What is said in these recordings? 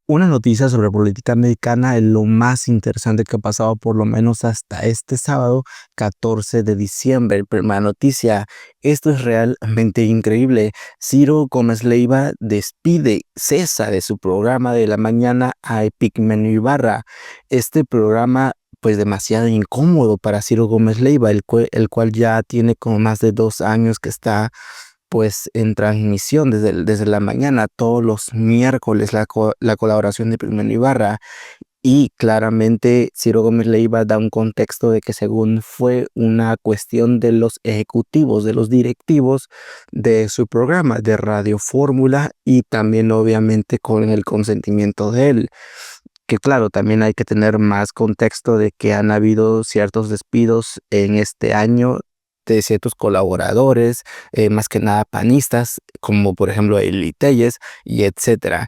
Una noticia sobre política americana es lo más interesante que ha pasado por lo menos hasta este sábado 14 de diciembre. Primera noticia, esto es realmente increíble. Ciro Gómez Leiva cesa de su programa de la mañana a Epigmenio Ibarra. Este programa pues demasiado incómodo para Ciro Gómez Leiva, el cual ya tiene como más de 2 años que está pues en transmisión desde la mañana, todos los miércoles, la colaboración de Primero Ibarra. Y claramente Ciro Gómez Leiva da un contexto de que según fue una cuestión de los ejecutivos, de los directivos de su programa de Radio Fórmula y también obviamente con el consentimiento de él. Que claro, también hay que tener más contexto de que han habido ciertos despidos en este año de ciertos colaboradores, más que nada panistas, como por ejemplo Eli Telles y etcétera.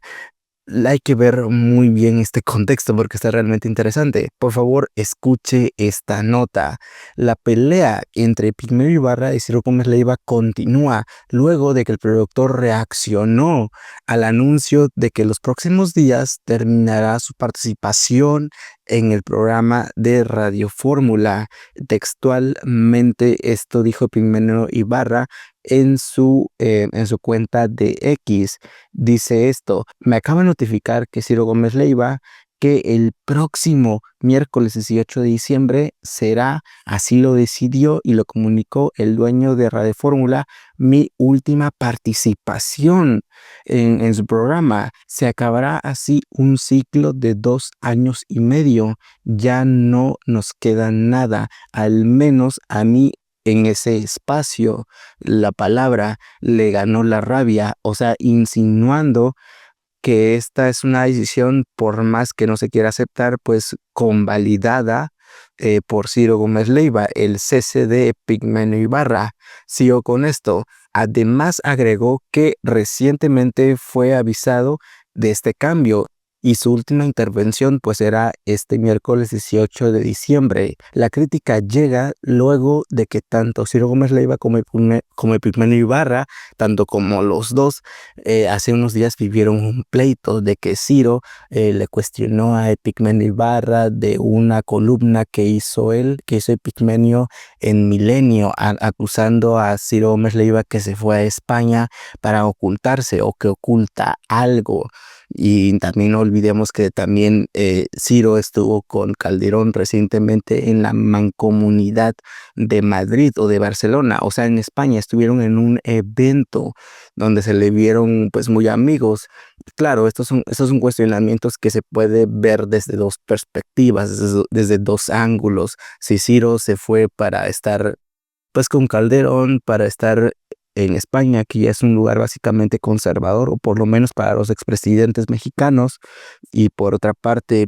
Hay que ver muy bien este contexto porque está realmente interesante. Por favor, escuche esta nota. La pelea entre Epigmenio Ibarra y Ciro Gómez Leiva continúa luego de que el productor reaccionó al anuncio de que los próximos días terminará su participación en el programa de Radio Fórmula. Textualmente esto dijo Epigmenio Ibarra en su cuenta de X. Dice esto: me acaba de notificar que Ciro Gómez Leiva que el próximo miércoles 18 de diciembre será, así lo decidió y lo comunicó el dueño de Radio Fórmula, mi última participación en su programa. Se acabará así un ciclo de 2 años y medio. Ya no nos queda nada, al menos a mí en ese espacio. La palabra le ganó la rabia, o sea, insinuando que esta es una decisión, por más que no se quiera aceptar, pues convalidada por Ciro Gómez Leiva, el cese de Epigmenio Ibarra. Siguió con esto. Además agregó que recientemente fue avisado de este cambio y su última intervención pues será este miércoles 18 de diciembre. La crítica llega luego de que tanto Ciro Gómez Leiva como Epigmenio Ibarra, tanto como los dos, hace unos días vivieron un pleito de que Ciro le cuestionó a Epigmenio Ibarra de una columna que hizo Epigmenio en Milenio, acusando a Ciro Gómez Leiva que se fue a España para ocultarse o que oculta algo. Y también no olvidemos que también Ciro estuvo con Calderón recientemente en la Mancomunidad de Madrid o de Barcelona, o sea, en España. Estuvieron en un evento donde se le vieron pues muy amigos. Claro, estos son cuestionamientos que se puede ver desde dos perspectivas, desde dos ángulos. Si Ciro se fue para estar pues con Calderón, para estar en España, que ya es un lugar básicamente conservador, o por lo menos para los expresidentes mexicanos, y por otra parte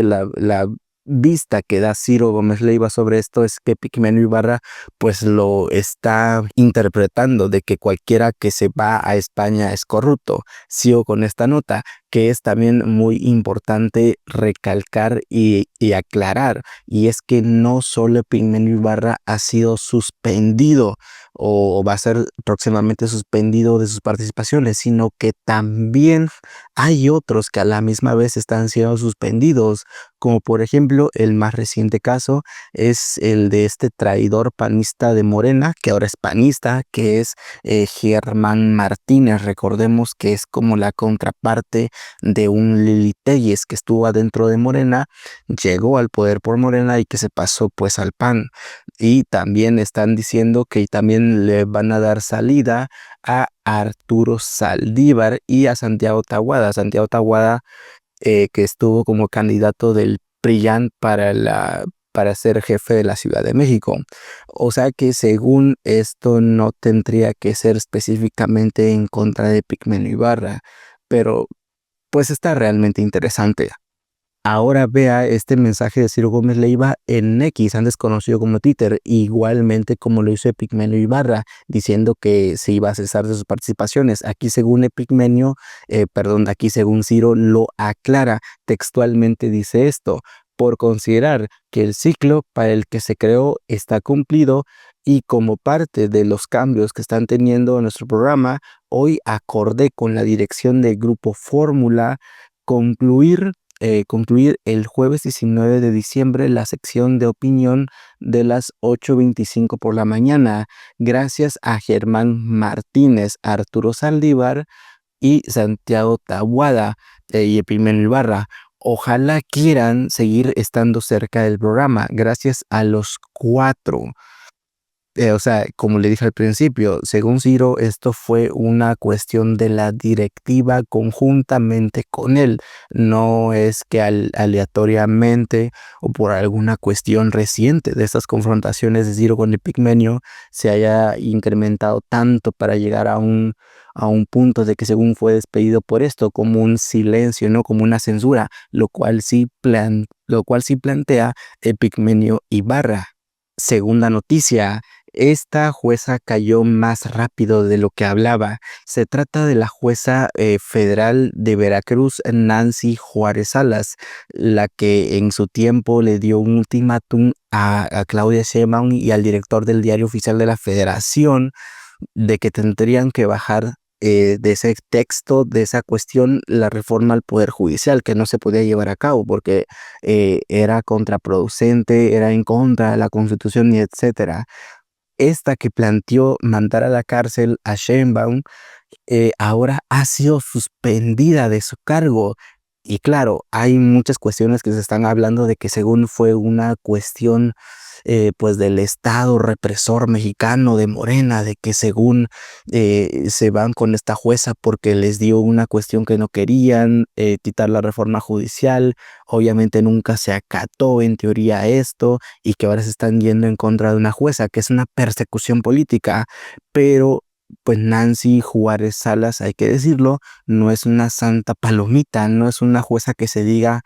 la vista que da Ciro Gómez Leiva sobre esto es que Epigmenio Ibarra pues lo está interpretando de que cualquiera que se va a España es corrupto. Sigo con esta nota, que es también muy importante recalcar y aclarar, y es que no solo Epigmenio Ibarra ha sido suspendido o va a ser próximamente suspendido de sus participaciones, sino que también hay otros que a la misma vez están siendo suspendidos, como por ejemplo el más reciente caso es el de este traidor panista de Morena, que ahora es panista, que es Germán Martínez. Recordemos que es como la contraparte de un Lili Telles que estuvo adentro de Morena, llegó al poder por Morena y que se pasó pues al PAN. Y también están diciendo que también le van a dar salida a Arturo Saldívar y a Santiago Tahuada. Santiago Tahuada, que estuvo como candidato del PRIAN para ser jefe de la Ciudad de México. O sea que según esto no tendría que ser específicamente en contra de Epigmenio Ibarra, pero pues está realmente interesante. Ahora vea este mensaje de Ciro Gómez Leiva en X, antes conocido como Twitter, igualmente como lo hizo Epigmenio Ibarra, diciendo que se iba a cesar de sus participaciones. Aquí según aquí según Ciro lo aclara, textualmente dice esto: por considerar que el ciclo para el que se creó está cumplido y como parte de los cambios que están teniendo en nuestro programa, hoy acordé con la dirección del Grupo Fórmula concluir el jueves 19 de diciembre la sección de opinión de las 8:25 por la mañana, gracias a Germán Martínez, Arturo Saldívar y Santiago Tabuada y Epimeno Ibarra. Ojalá quieran seguir estando cerca del programa. Gracias a los 4. O sea, como le dije al principio, según Ciro, esto fue una cuestión de la directiva conjuntamente con él. No es que aleatoriamente o por alguna cuestión reciente de estas confrontaciones de Ciro con Epigmenio se haya incrementado tanto para llegar a un punto de que según fue despedido por esto, como un silencio, no como una censura, lo cual sí plantea Epigmenio Ibarra. Segunda noticia. Esta jueza cayó más rápido de lo que hablaba. Se trata de la jueza federal de Veracruz, Nancy Juárez Salas, la que en su tiempo le dio un ultimátum a Claudia Sheinbaum y al director del Diario Oficial de la Federación de que tendrían que bajar de ese texto, de esa cuestión, la reforma al Poder Judicial, que no se podía llevar a cabo porque era contraproducente, era en contra de la Constitución y etcétera. Esta que planteó mandar a la cárcel a Sheinbaum ahora ha sido suspendida de su cargo. Y claro, hay muchas cuestiones que se están hablando de que según fue una cuestión pues del Estado represor mexicano de Morena, de que según se van con esta jueza porque les dio una cuestión que no querían, quitar la reforma judicial. Obviamente nunca se acató en teoría esto y que ahora se están yendo en contra de una jueza, que es una persecución política, pero pues Nancy Juárez Salas, hay que decirlo, no es una santa palomita, no es una jueza que se diga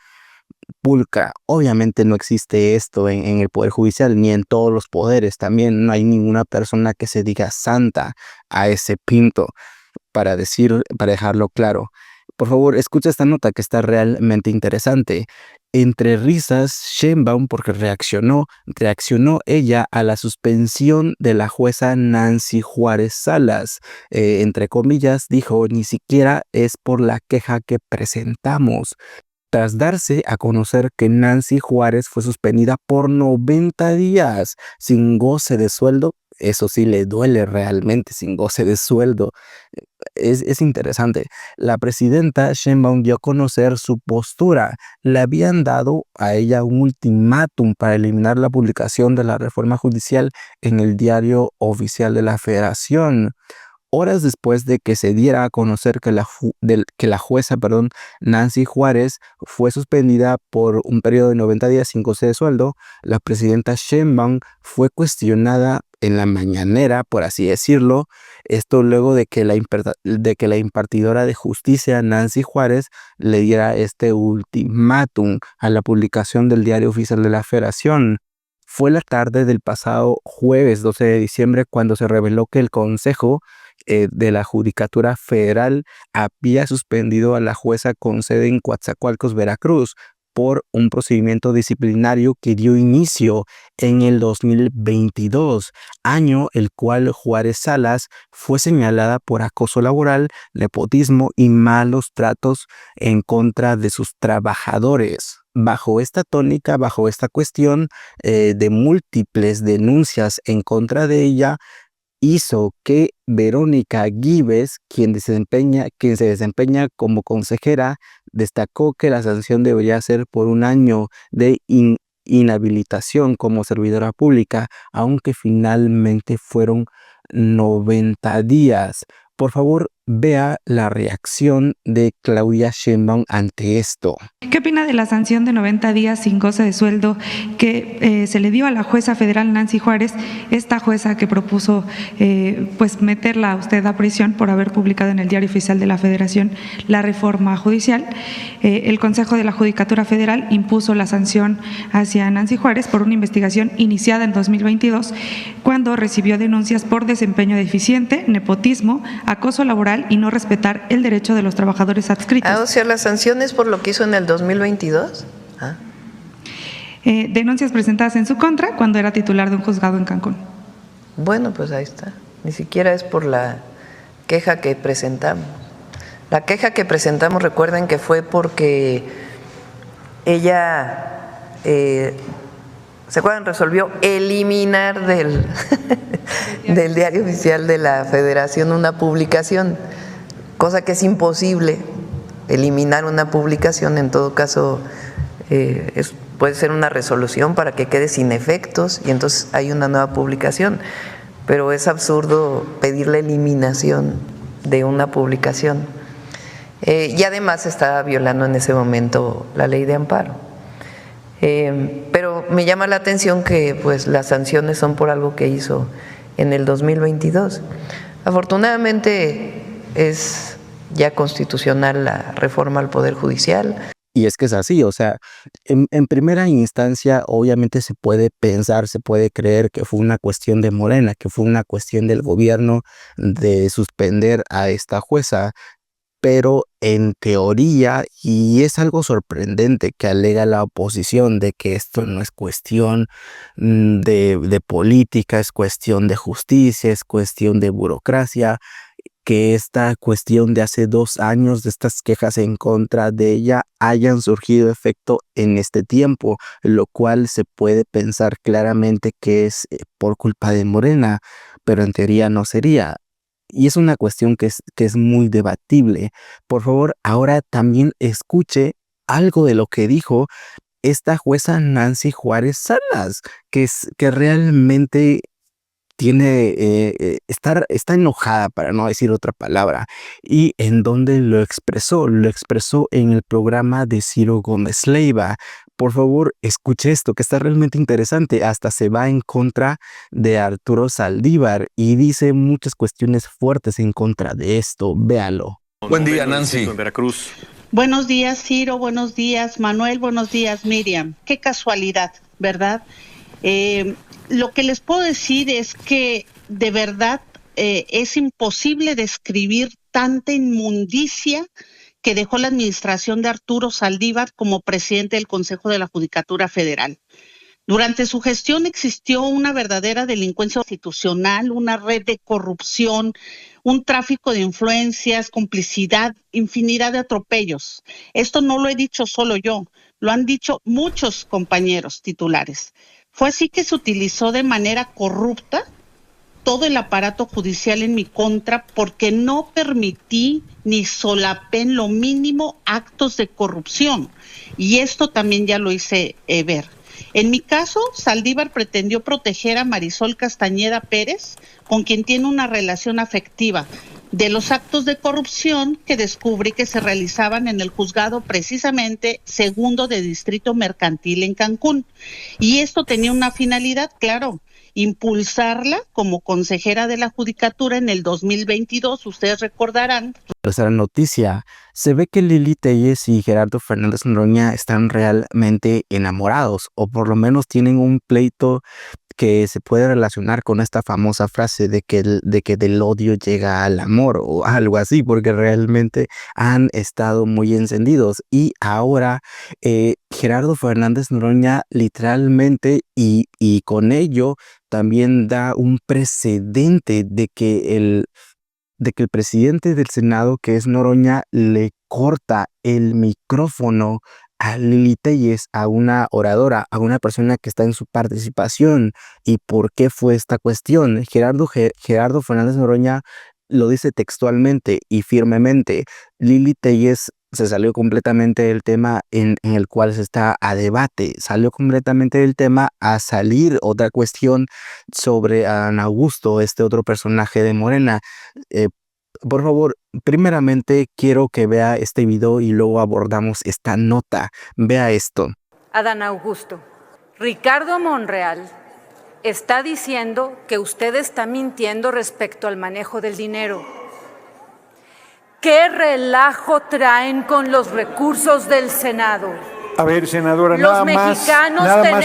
pulcra. Obviamente no existe esto en el Poder Judicial ni en todos los poderes. También no hay ninguna persona que se diga santa a ese pinto, para dejarlo claro. Por favor, escucha esta nota que está realmente interesante. Entre risas, Sheinbaum, porque reaccionó ella a la suspensión de la jueza Nancy Juárez Salas. Entre comillas, dijo, ni siquiera es por la queja que presentamos. Tras darse a conocer que Nancy Juárez fue suspendida por 90 días sin goce de sueldo, eso sí le duele realmente, sin goce de sueldo. Es interesante. La presidenta Sheinbaum dio a conocer su postura. Le habían dado a ella un ultimátum para eliminar la publicación de la reforma judicial en el Diario Oficial de la Federación. Horas después de que se diera a conocer que la jueza, Nancy Juárez, fue suspendida por un periodo de 90 días sin goce de sueldo, la presidenta Sheinbaum fue cuestionada en la mañanera, por así decirlo. Esto luego de que la impartidora de justicia, Nancy Juárez, le diera este ultimátum a la publicación del Diario Oficial de la Federación. Fue la tarde del pasado jueves 12 de diciembre cuando se reveló que el Consejo de la Judicatura Federal había suspendido a la jueza con sede en Coatzacoalcos, Veracruz, por un procedimiento disciplinario que dio inicio en el 2022, año el cual Juárez Salas fue señalada por acoso laboral, nepotismo y malos tratos en contra de sus trabajadores. Bajo esta tónica, bajo esta cuestión de múltiples denuncias en contra de ella, hizo que Verónica Gives, quien se desempeña como consejera, destacó que la sanción debería ser por un año de inhabilitación como servidora pública, aunque finalmente fueron 90 días. Por favor, vea la reacción de Claudia Sheinbaum ante esto. ¿Qué opina de la sanción de 90 días sin goce de sueldo que se le dio a la jueza federal Nancy Juárez, esta jueza que propuso pues meterla a usted a prisión por haber publicado en el Diario Oficial de la Federación la reforma judicial? El Consejo de la Judicatura Federal impuso la sanción hacia Nancy Juárez por una investigación iniciada en 2022 cuando recibió denuncias por desempeño deficiente, nepotismo, acoso laboral y no respetar el derecho de los trabajadores adscritos. O sea, la sanción es por lo que hizo en el 2022. denuncias presentadas en su contra cuando era titular de un juzgado en Cancún. Bueno, pues ahí está. Ni siquiera es por la queja que presentamos. La queja que presentamos, recuerden que fue porque ella, ¿se acuerdan? Resolvió eliminar del Diario Oficial de la Federación una publicación, cosa que es imposible eliminar una publicación. En todo caso, puede ser una resolución para que quede sin efectos y entonces hay una nueva publicación, pero es absurdo pedir la eliminación de una publicación. Y además estaba violando en ese momento la ley de amparo. Pero me llama la atención que pues las sanciones son por algo que hizo en el 2022. Afortunadamente es ya constitucional la reforma al Poder Judicial. Y es que es así, o sea, en primera instancia obviamente se puede pensar, se puede creer que fue una cuestión de Morena, que fue una cuestión del gobierno de suspender a esta jueza, pero en teoría, y es algo sorprendente que alega la oposición de que esto no es cuestión de política, es cuestión de justicia, es cuestión de burocracia, que esta cuestión de hace 2 años, de estas quejas en contra de ella, hayan surgido efecto en este tiempo, lo cual se puede pensar claramente que es por culpa de Morena, pero en teoría no sería. Y es una cuestión que es muy debatible. Por favor, ahora también escuche algo de lo que dijo esta jueza Nancy Juárez Salas, que realmente está enojada, para no decir otra palabra, y en donde lo expresó en el programa de Ciro Gómez Leiva. Por favor, escuche esto, que está realmente interesante. Hasta se va en contra de Arturo Saldívar y dice muchas cuestiones fuertes en contra de esto. Véalo. Buen día, Nancy. En Veracruz. Buenos días, Ciro. Buenos días, Manuel. Buenos días, Miriam. Qué casualidad, ¿verdad? Lo que les puedo decir es que de verdad es imposible describir tanta inmundicia que dejó la administración de Arturo Saldívar como presidente del Consejo de la Judicatura Federal. Durante su gestión existió una verdadera delincuencia institucional, una red de corrupción, un tráfico de influencias, complicidad, infinidad de atropellos. Esto no lo he dicho solo yo, lo han dicho muchos compañeros titulares. Fue así que se utilizó de manera corrupta todo el aparato judicial en mi contra porque no permití ni solapé en lo mínimo actos de corrupción. Y esto también ya lo hice ver. En mi caso, Saldívar pretendió proteger a Marisol Castañeda Pérez, con quien tiene una relación afectiva, de los actos de corrupción que descubrí que se realizaban en el juzgado precisamente segundo de Distrito Mercantil en Cancún. Y esto tenía una finalidad, claro, impulsarla como consejera de la Judicatura en el 2022, ustedes recordarán. Tercera noticia, se ve que Lili Téllez y Gerardo Fernández Noroña están realmente enamorados, o por lo menos tienen un pleito que se puede relacionar con esta famosa frase de que del odio llega al amor o algo así, porque realmente han estado muy encendidos. Y ahora Gerardo Fernández Noroña literalmente y con ello también da un precedente de que el presidente del Senado, que es Noroña, le corta el micrófono a Lili Téllez, a una oradora, a una persona que está en su participación. ¿Y por qué fue esta cuestión? Gerardo Fernández Noroña lo dice textualmente y firmemente. Lili Téllez se salió completamente del tema en el cual se está a debate, salió completamente del tema a salir otra cuestión sobre Adán Augusto, este otro personaje de Morena. Por favor, primeramente quiero que vea este video y luego abordamos esta nota. Vea esto. Adán Augusto, Ricardo Monreal está diciendo que usted está mintiendo respecto al manejo del dinero. ¿Qué relajo traen con los recursos del Senado? A ver, senadora, Los nada más mexicanos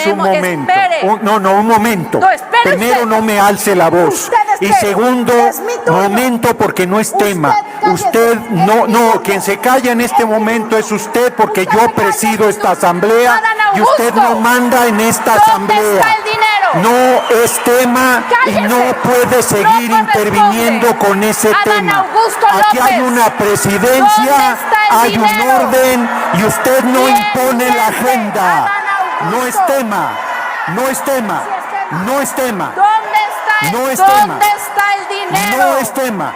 un momento. Espere. Un momento. No, espere Primero, usted. no me alce la voz. Usted Y espere. segundo, Es mi turno. momento, porque no es tema. Usted quien se calla en este momento es usted, porque yo presido esta asamblea y usted no manda en esta asamblea. No es tema y no puede seguir interviniendo con ese tema. Aquí hay una presidencia, hay un orden y usted no impone la agenda. No es tema, no es tema, no es tema. No es tema. ¿Dónde está el dinero? No es tema.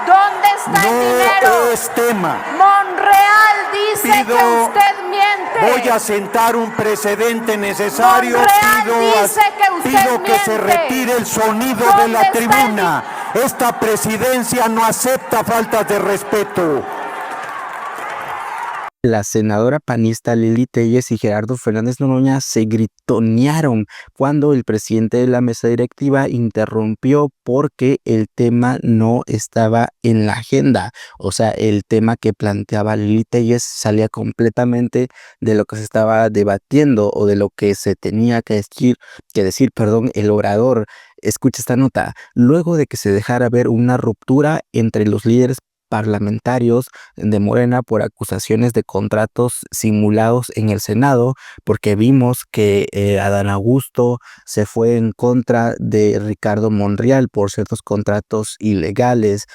¿Dónde está el dinero? No es tema. Monreal dice que usted miente. Voy a sentar un precedente necesario. Monreal dice que usted Pido que se miente. retire el sonido ¿Dónde de la está el tribuna. Esta presidencia no acepta faltas de respeto. La senadora panista Lili Téllez y Gerardo Fernández Noroña se gritonearon cuando el presidente de la mesa directiva interrumpió porque el tema no estaba en la agenda. O sea, el tema que planteaba Lili Téllez salía completamente de lo que se estaba debatiendo o de lo que se tenía que decir, el orador. Escucha esta nota. Luego de que se dejara ver una ruptura entre los líderes parlamentarios de Morena por acusaciones de contratos simulados en el Senado, porque vimos que Adán Augusto se fue en contra de Ricardo Monreal por ciertos contratos ilegales.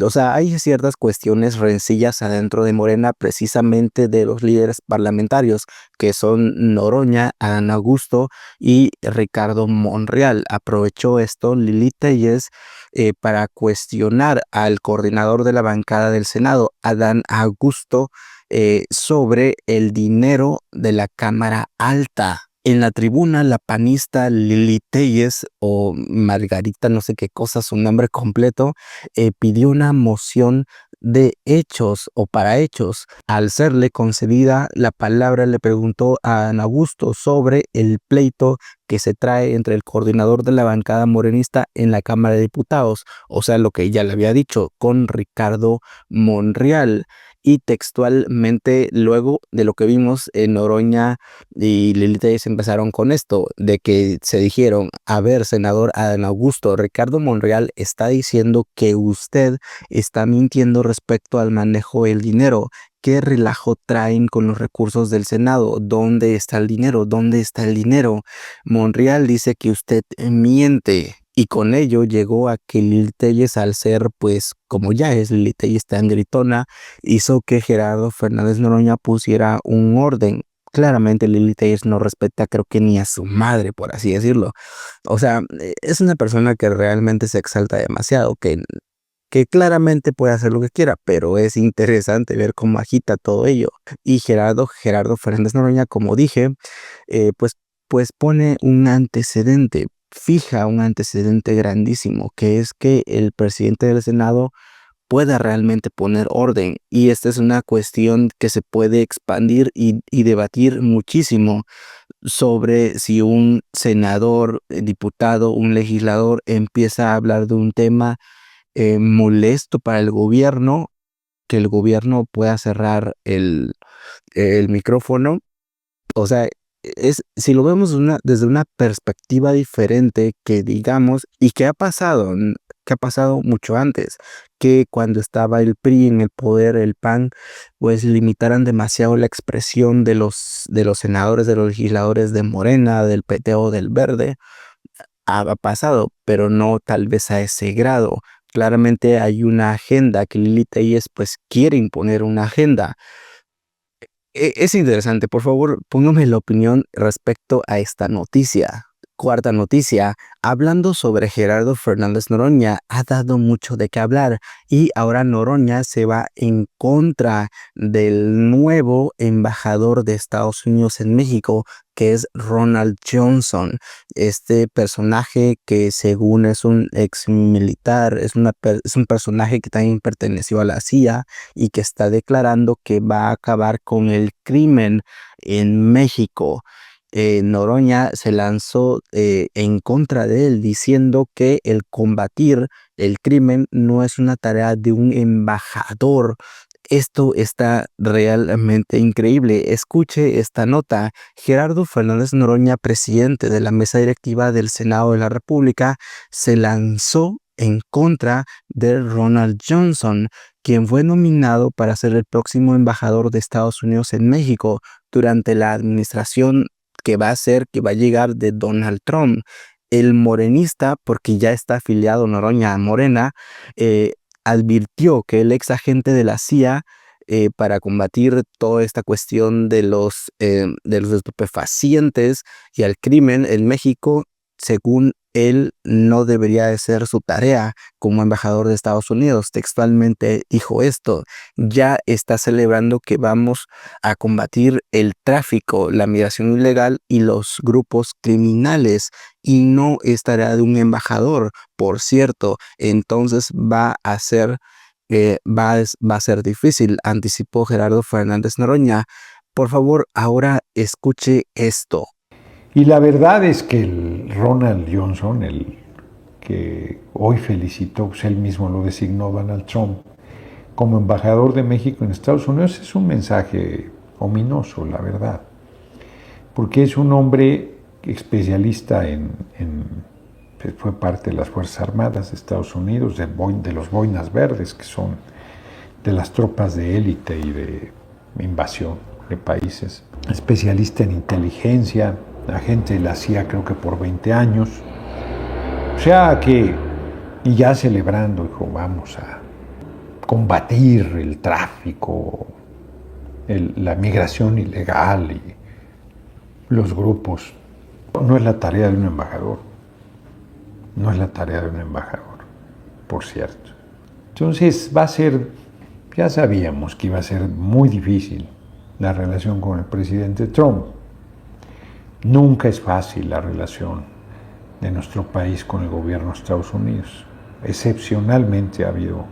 O sea, hay ciertas cuestiones rencillas adentro de Morena, precisamente de los líderes parlamentarios, que son Noroña, Adán Augusto y Ricardo Monreal. Aprovechó esto Lili Téllez para cuestionar al coordinador de la bancada del Senado, Adán Augusto, sobre el dinero de la Cámara Alta. En la tribuna, la panista Lili Téllez, o Margarita, no sé qué cosa, su nombre completo, pidió una moción de hechos o para hechos. Al serle concedida la palabra, le preguntó a Ana Augusto sobre el pleito que se trae entre el coordinador de la bancada morenista en la Cámara de Diputados, o sea, lo que ya le había dicho, con Ricardo Monreal. Y textualmente, luego de lo que vimos, Noroña y Lili Téllez empezaron con esto, de que se dijeron: a ver, senador Adán Augusto, Ricardo Monreal está diciendo que usted está mintiendo respecto al manejo del dinero. ¿Qué relajo traen con los recursos del Senado? ¿Dónde está el dinero? ¿Dónde está el dinero? Monreal dice que usted miente. Y con ello llegó a que Lili Téllez, al ser, pues, como ya es Lili Téllez tan gritona, hizo que Gerardo Fernández Noroña pusiera un orden. Claramente Lili Téllez no respeta, creo que ni a su madre, por así decirlo. O sea, es una persona que realmente se exalta demasiado, que claramente puede hacer lo que quiera, pero es interesante ver cómo agita todo ello. Y Gerardo Fernández Noroña, como dije, pues pone un antecedente, fija un antecedente grandísimo, que es que el presidente del Senado pueda realmente poner orden. Y esta es una cuestión que se puede expandir y debatir muchísimo sobre si un senador, diputado, un legislador empieza a hablar de un tema molesto para el gobierno, que el gobierno pueda cerrar el micrófono. O sea, si lo vemos desde una perspectiva diferente, que digamos, y que ha pasado mucho antes, que cuando estaba el PRI en el poder, el PAN, pues limitaran demasiado la expresión de los senadores, de los legisladores de Morena, del PT o del Verde. Ha pasado, pero no tal vez a ese grado. Claramente hay una agenda que Lili Téllez pues quiere imponer una agenda. Es interesante, por favor, póngame la opinión respecto a esta noticia. Cuarta noticia, hablando sobre Gerardo Fernández Noroña, ha dado mucho de qué hablar y ahora Noroña se va en contra del nuevo embajador de Estados Unidos en México, que es Ronald Johnson. Este personaje que según es un ex militar, es un personaje que también perteneció a la CIA y que está declarando que va a acabar con el crimen en México. Noroña se lanzó en contra de él, diciendo que el combatir el crimen no es una tarea de un embajador. Esto está realmente increíble. Escuche esta nota. Gerardo Fernández Noroña, presidente de la mesa directiva del Senado de la República, se lanzó en contra de Ronald Johnson, quien fue nominado para ser el próximo embajador de Estados Unidos en México durante la administración que va a llegar de Donald Trump. El morenista, porque ya está afiliado Noroña a Morena, advirtió que el ex agente de la CIA, para combatir toda esta cuestión de los estupefacientes y al crimen en México, según él, no debería de ser su tarea como embajador de Estados Unidos. Textualmente dijo esto: ya está celebrando que vamos a combatir el tráfico, la migración ilegal y los grupos criminales, y no es tarea de un embajador, por cierto. Entonces va a ser difícil, anticipó Gerardo Fernández Noroña. Por favor, ahora escuche esto. Y la verdad es que el Ronald Johnson, el que hoy felicitó, pues él mismo lo designó Donald Trump como embajador de México en Estados Unidos, es un mensaje ominoso, la verdad, porque es un hombre especialista fue parte de las Fuerzas Armadas de Estados Unidos, de los Boinas Verdes, que son de las tropas de élite y de invasión de países, especialista en inteligencia, agente de la CIA creo que por 20 años, o sea que, y ya celebrando, dijo, vamos a combatir el tráfico, la migración ilegal y los grupos. No es la tarea de un embajador, no es la tarea de un embajador, por cierto. Entonces va a ser, ya sabíamos que iba a ser muy difícil la relación con el presidente Trump. Nunca es fácil la relación de nuestro país con el gobierno de Estados Unidos. Excepcionalmente ha habido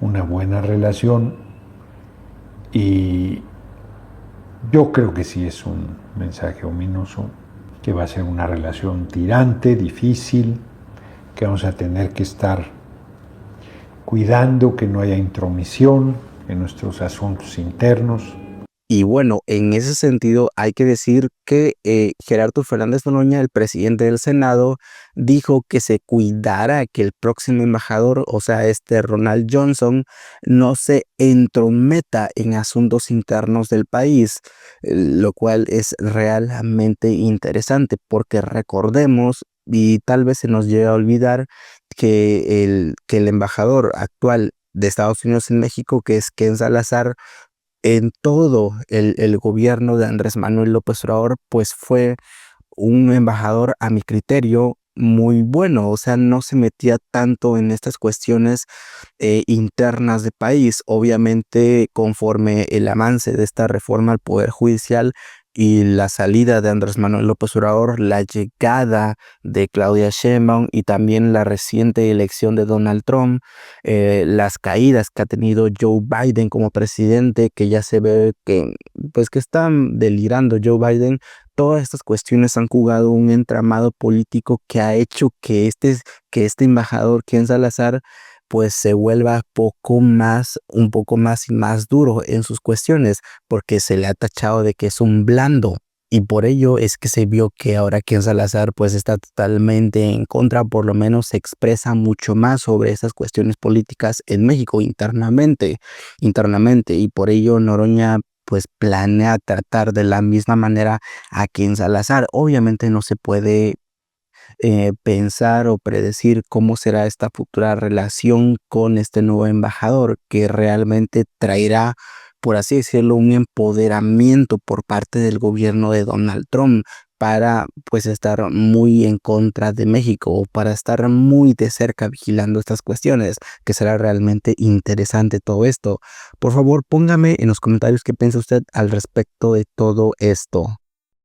una buena relación y yo creo que sí es un mensaje ominoso, que va a ser una relación tirante, difícil, que vamos a tener que estar cuidando que no haya intromisión en nuestros asuntos internos. Y bueno, en ese sentido hay que decir que Gerardo Fernández Noroña, el presidente del Senado, dijo que se cuidara que el próximo embajador, o sea, Ronald Johnson, no se entrometa en asuntos internos del país, lo cual es realmente interesante, porque recordemos, y tal vez se nos llegue a olvidar, que el embajador actual de Estados Unidos en México, que es Ken Salazar, en todo el gobierno de Andrés Manuel López Obrador, pues fue un embajador, a mi criterio, muy bueno. O sea, no se metía tanto en estas cuestiones internas de país. Obviamente, conforme el avance de esta reforma al Poder Judicial y la salida de Andrés Manuel López Obrador, la llegada de Claudia Sheinbaum y también la reciente elección de Donald Trump, las caídas que ha tenido Joe Biden como presidente, que ya se ve que están delirando Joe Biden. Todas estas cuestiones han jugado un entramado político que ha hecho que este embajador, Ken Salazar, pues se vuelva un poco más y más duro en sus cuestiones, porque se le ha tachado de que es un blando. Y por ello es que se vio que ahora Ken Salazar pues está totalmente en contra, por lo menos se expresa mucho más sobre esas cuestiones políticas en México internamente, y por ello Noroña pues planea tratar de la misma manera a Ken Salazar. Obviamente no se puede pensar o predecir cómo será esta futura relación con este nuevo embajador, que realmente traerá, por así decirlo, un empoderamiento por parte del gobierno de Donald Trump para pues estar muy en contra de México, o para estar muy de cerca vigilando estas cuestiones, que será realmente interesante todo esto. Por favor, póngame en los comentarios qué piensa usted al respecto de todo esto.